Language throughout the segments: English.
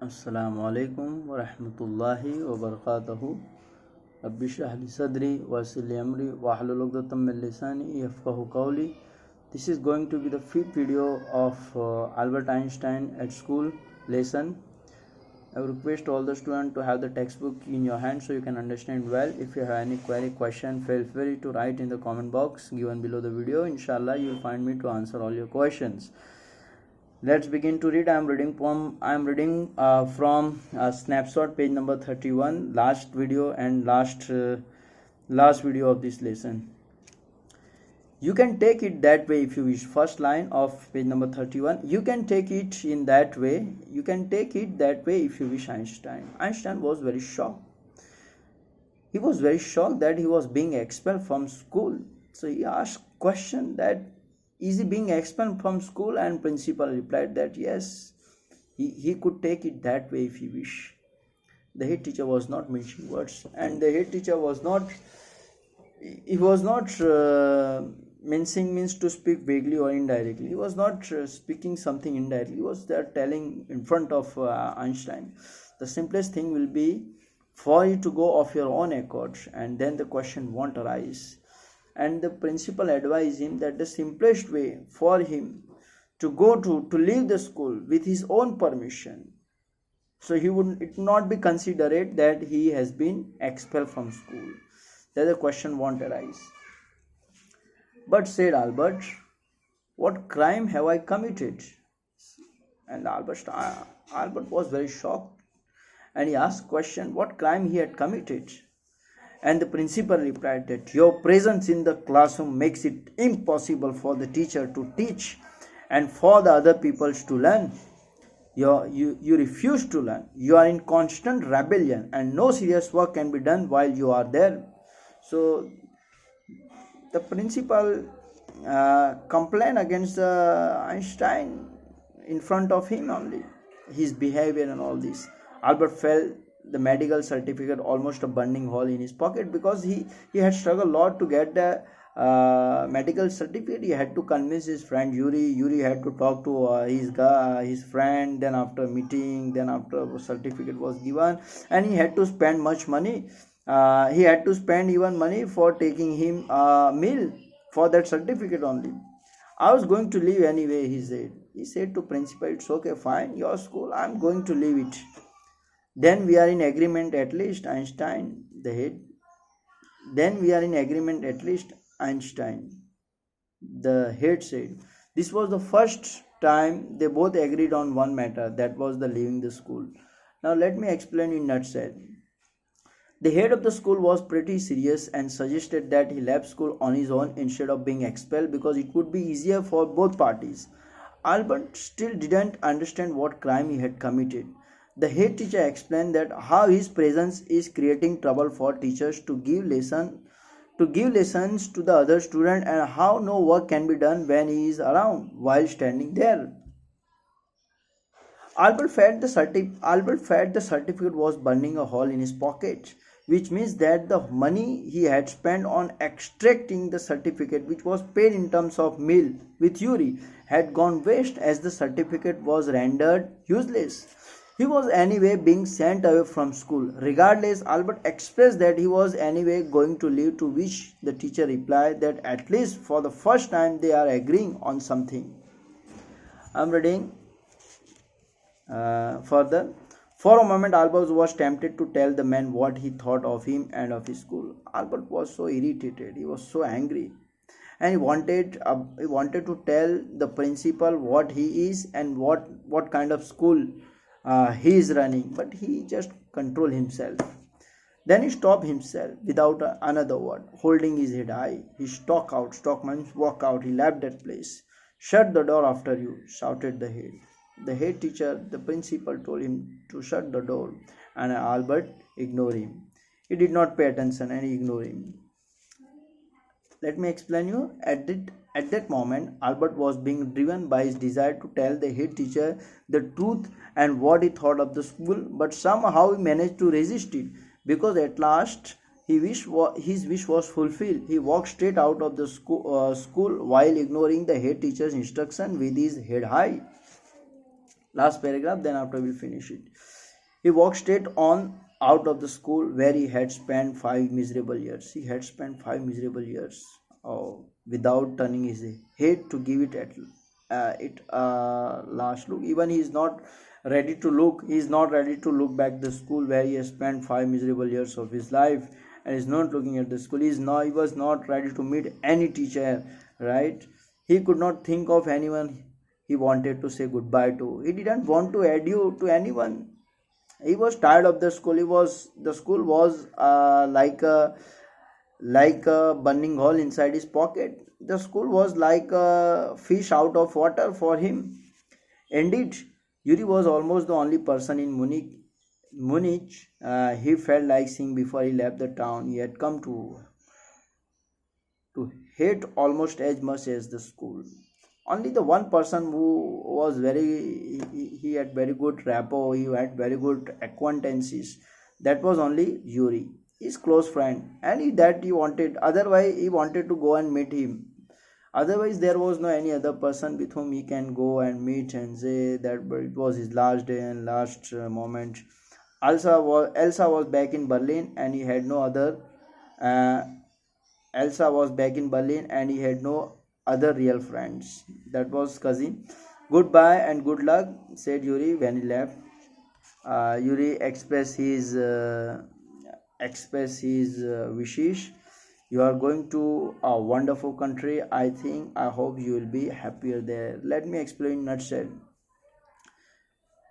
अस्सलामु अलैकुम व रहमतुल्लाहि व बरकातहू। रब्बि इश्रह ली सदरी व यस्सिर ली अमरी वाहलुल उक़दतम मिन लिसानी यफ़क़हू क़ौली. This is going to be the fifth video of Albert Einstein at school lesson. I request all the students to have the textbook in your hand so you can understand well. If you have any query, question, feel free to write in the comment box given below the video. Inshallah, you will find me to answer all your questions. Let's begin to read. I am reading from snapshot page number 31, last video and last video of this lesson. You can take it that way if you wish. First line of page number 31. You can take it in that way. You can take it that way if you wish. Einstein was very shocked. He was very shocked that he was being expelled from school. So he asked question that, is he being expelled from school? And principal replied that yes, he could take it that way if he wish. The head teacher was not mentioning words, and the head teacher was not mentioning means to speak vaguely or indirectly. He was not speaking something indirectly. He was there telling in front of Einstein. The simplest thing will be for you to go of your own accord, and then the question won't arise. And the principal advised him that the simplest way for him to leave the school with his own permission, so it would not be considered that he has been expelled from school, that the question won't arise. But said Albert, what crime have I committed? And Albert was very shocked, and he asked question what crime he had committed. And the principal replied that your presence in the classroom makes it impossible for the teacher to teach and for the other peoples to learn. You refuse to learn. You are in constant rebellion and no serious work can be done while you are there. So the principal complained against Einstein in front of him only, his behavior and all this. Albert felt the medical certificate almost a burning hole in his pocket because he had struggled a lot to get the medical certificate. He had to convince his friend Yuri had to talk to his friend, then after meeting, then after certificate was given, and he had to spend much money. He had to spend even money for taking him a meal for that certificate only. I was going to leave anyway, he said to principal, it's okay, fine, your school, I'm going to leave it. Then we are in agreement at least, Einstein, the head. Then we are in agreement at least, Einstein, the head said. This was the first time they both agreed on one matter, that was the leaving the school. Now let me explain in nutshell. The head of the school was pretty serious and suggested that he left school on his own instead of being expelled because it would be easier for both parties. Albert still didn't understand what crime he had committed. The head teacher explained that how his presence is creating trouble for teachers to give lessons to the other student, and how no work can be done when he is around while standing there. Albert felt the certificate was burning a hole in his pocket, which means that the money he had spent on extracting the certificate, which was paid in terms of meal with Yuri, had gone waste as the certificate was rendered useless. He was anyway being sent away from school. Regardless, Albert expressed that he was anyway going to leave, to which the teacher replied that at least for the first time they are agreeing on something. I am reading further. For a moment, Albert was tempted to tell the man what he thought of him and of his school. Albert was so irritated. He was so angry. And he wanted to tell the principal what he is and what kind of school he is running, but he just controlled himself. Then he stopped himself without another word, holding his head high. He stalk means walk out. He left that place. Shut the door after you, shouted the head. The head teacher, the principal, told him to shut the door, and Albert ignored him. He did not pay attention and he ignored him. Let me explain you. At that moment, Albert was being driven by his desire to tell the head teacher the truth and what he thought of the school, but somehow he managed to resist it, because at last his wish was fulfilled. He walked straight out of the school while ignoring the head teacher's instruction with his head high. Last paragraph, then after we'll finish it. He walked straight on out of the school where he had spent 5 miserable years. He had spent 5 miserable years, without turning his head to give it last look. Even he is not ready to look. He is not ready to look back the school where he has spent 5 miserable years of his life, and is not looking at the school. He was not ready to meet any teacher. Right? He could not think of anyone he wanted to say goodbye to. He didn't want to adieu to anyone. He was tired of the school. The school was like a burning hole inside his pocket. The school was like a fish out of water for him. Indeed, Yuri was almost the only person in Munich he felt like seeing before he left the town. He had come to hate almost as much as the school. Only the one person who was he had very good rapport, he had very good acquaintances. That was only Yuri, his close friend, and that he wanted. Otherwise, he wanted to go and meet him. Otherwise, there was no any other person with whom he can go and meet and say that it was his last day and last moment. Elsa was back in Berlin, and he had no other. Uh, Elsa was back in Berlin, and he had no other real friends. That was cousin. Goodbye and good luck, said Yuri when he left. Yuri express his wishes. You are going to a wonderful country. I think. I hope you will be happier there. Let me explain in a nutshell.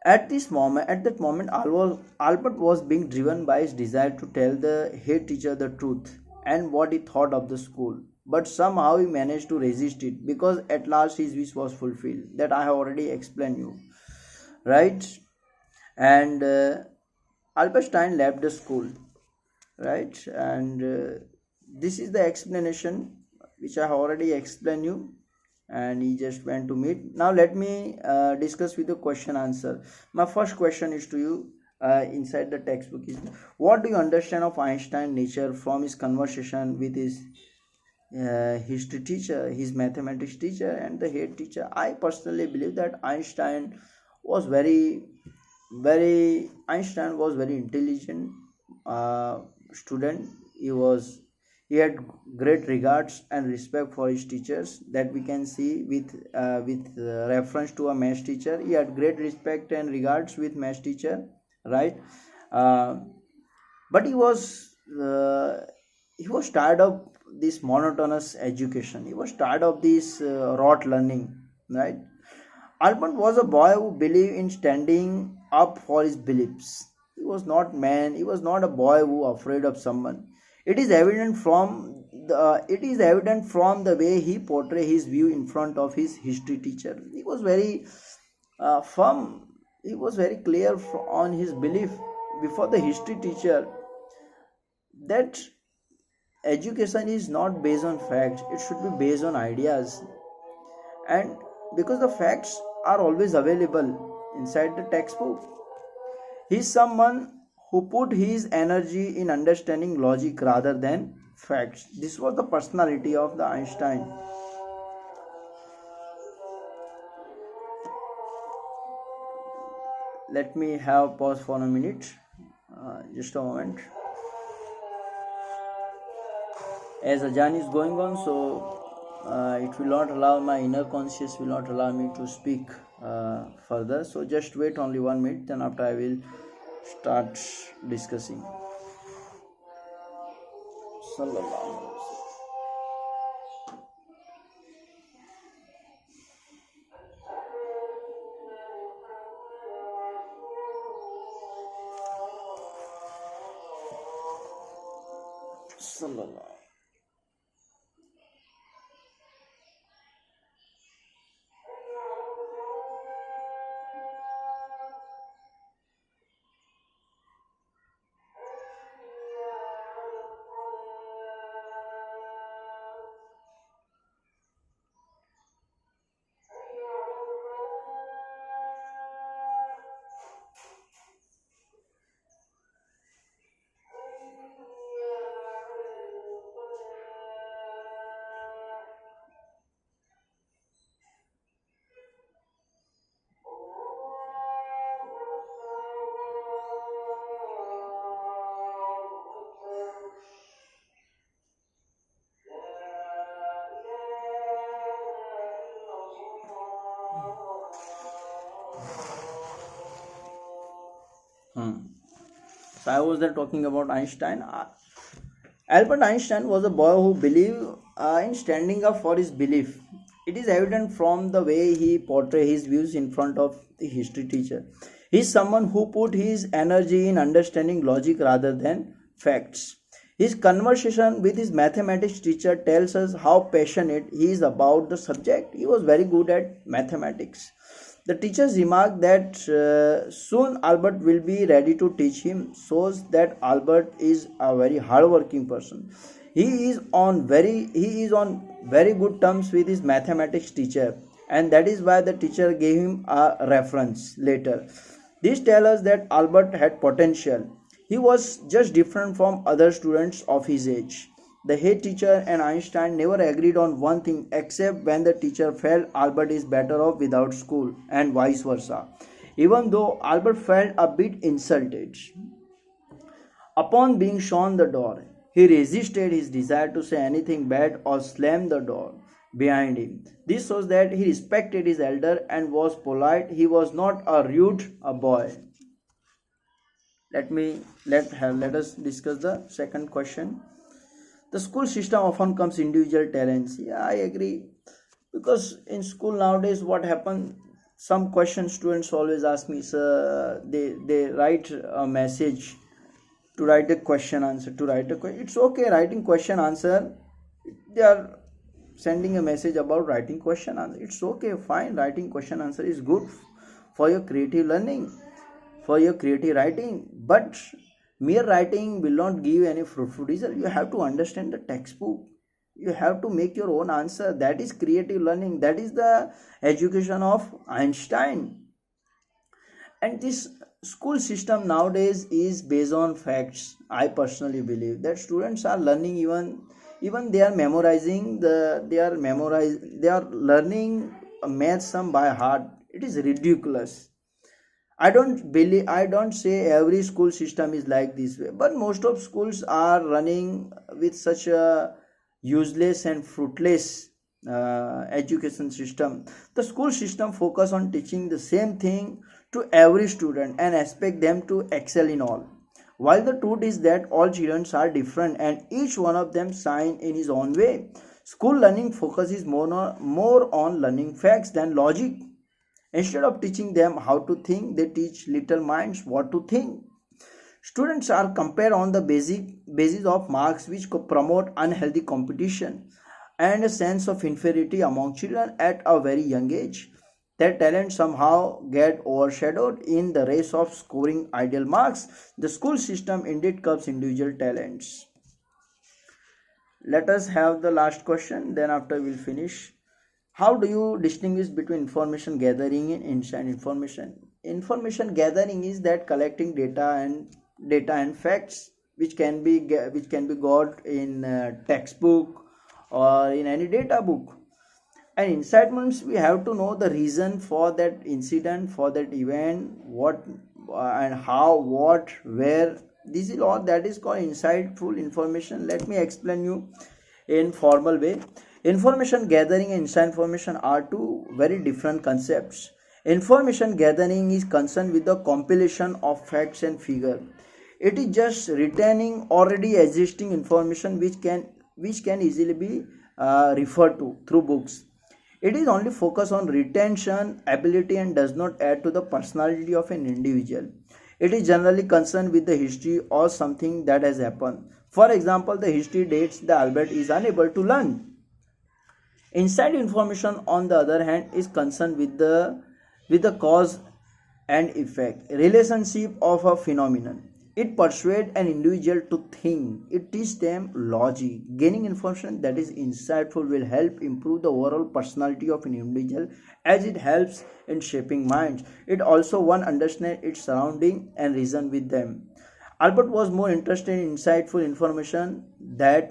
At that moment, Albert was being driven by his desire to tell the head teacher the truth and what he thought of the school. But somehow he managed to resist it because at last his wish was fulfilled. That I have already explained you, right? And Albert Stein left the school, right? And this is the explanation which I have already explained you, and he just went to meet. Now let me discuss with the question answer. My first question is to you, inside the textbook is, what do you understand of Einstein nature from his conversation with his history teacher, his mathematics teacher, and the head teacher? I personally believe that was very Einstein was very intelligent uh, student. He had great regards and respect for his teachers, that we can see with reference to a math teacher. He had great respect and regards with math teacher, right? uh, but he was tired of this monotonous education. He was tired of this rote learning, right? Albert was a boy who believed in standing up for his beliefs. He was not man. He was not a boy who afraid of someone. It is evident from the way he portrayed his view in front of his history teacher. He was very firm. He was very clear on his belief before the history teacher that education is not based on facts. It should be based on ideas, and because the facts are always available inside the textbook. He's someone who put his energy in understanding logic rather than facts. This was the personality of the Einstein. Let me have pause for a minute. Just a moment. As Ajan is going on, so it will not allow, my inner conscious will not allow me to speak further. So just wait only 1 minute, then after I will start discussing. Sallallahu alaihi wasallam. Sallallahu. Hmm. So I was there talking about Einstein. Albert Einstein was a boy who believed in standing up for his belief. It is evident from the way he portrayed his views in front of the history teacher. He is someone who put his energy in understanding logic rather than facts. His conversation with his mathematics teacher tells us how passionate he is about the subject. He was very good at mathematics. The teacher's remark that soon Albert will be ready to teach him shows that Albert is a very hardworking person. He is on very good terms with his mathematics teacher, and that is why the teacher gave him a reference later. This tells us that Albert had potential. He was just different from other students of his age. The head teacher and Einstein never agreed on one thing except when the teacher felt Albert is better off without school, and vice versa. Even though Albert felt a bit insulted upon being shown the door, he resisted his desire to say anything bad or slammed the door behind him. This shows that he respected his elder and was polite. He was not a rude a boy. Let us discuss the second question. The school system often comes individual talents. Yeah, I agree, because in school nowadays what happen, some question students always ask me, sir, they write a message to write a question answer, to write a question. It's okay writing question answer. They are sending a message about writing question answer. It's okay, fine, writing question answer is good for your creative learning, for your creative writing, but mere writing will not give any fruitful result. You have to understand the textbook, you have to make your own answer. That is creative learning, that is the education of Einstein. And this school system nowadays is based on facts. I personally believe that students are learning, even they are memorizing they are learning math sum by heart. It is ridiculous. I don't say every school system is like this way, but most of schools are running with such a useless and fruitless education system. The school system focus on teaching the same thing to every student and expect them to excel in all. While the truth is that all children are different and each one of them shine in his own way. School learning focuses more on learning facts than logic. Instead of teaching them how to think, they teach little minds what to think. Students are compared on the basis of marks, which promote unhealthy competition and a sense of inferiority among children at a very young age. Their talents somehow get overshadowed in the race of scoring ideal marks. The school system indeed curbs individual talents. Let us have the last question, then after we'll finish. How do you distinguish between information gathering and inside information? Information gathering is that collecting data and facts which can be got in textbook or in any data book. And insight means we have to know the reason for that incident, for that event, what and how, what, where. This is all that is called insightful information. Let me explain you in formal way. Information gathering and inside information are two very different concepts. Information gathering is concerned with the compilation of facts and figure. It is just retaining already existing information which can easily be referred to through books. It is only focused on retention ability and does not add to the personality of an individual. It is generally concerned with the history or something that has happened. For example, the history dates that Albert is unable to learn. Inside information, on the other hand, is concerned with the cause and effect relationship of a phenomenon. It persuades an individual to think. It teaches them logic. Gaining information that is insightful will help improve the overall personality of an individual, as it helps in shaping minds. It also one understands its surrounding and reason with them. Albert was more interested in insightful information than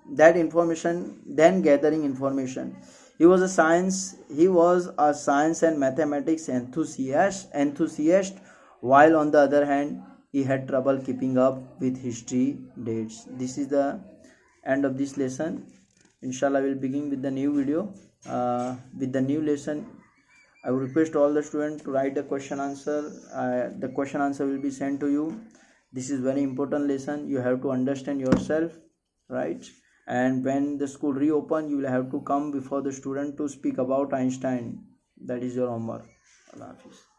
than gathering information. He was a science and mathematics enthusiast, while on the other hand he had trouble keeping up with history dates. This is the end of this lesson. Inshallah, we'll begin with the new video with the new lesson I would request all the students to write the question answer. The question answer will be sent to you. This is very important lesson. You have to understand yourself, right? And when the school reopen, you will have to come before the student to speak about Einstein. That is your homework. Allah Hafiz.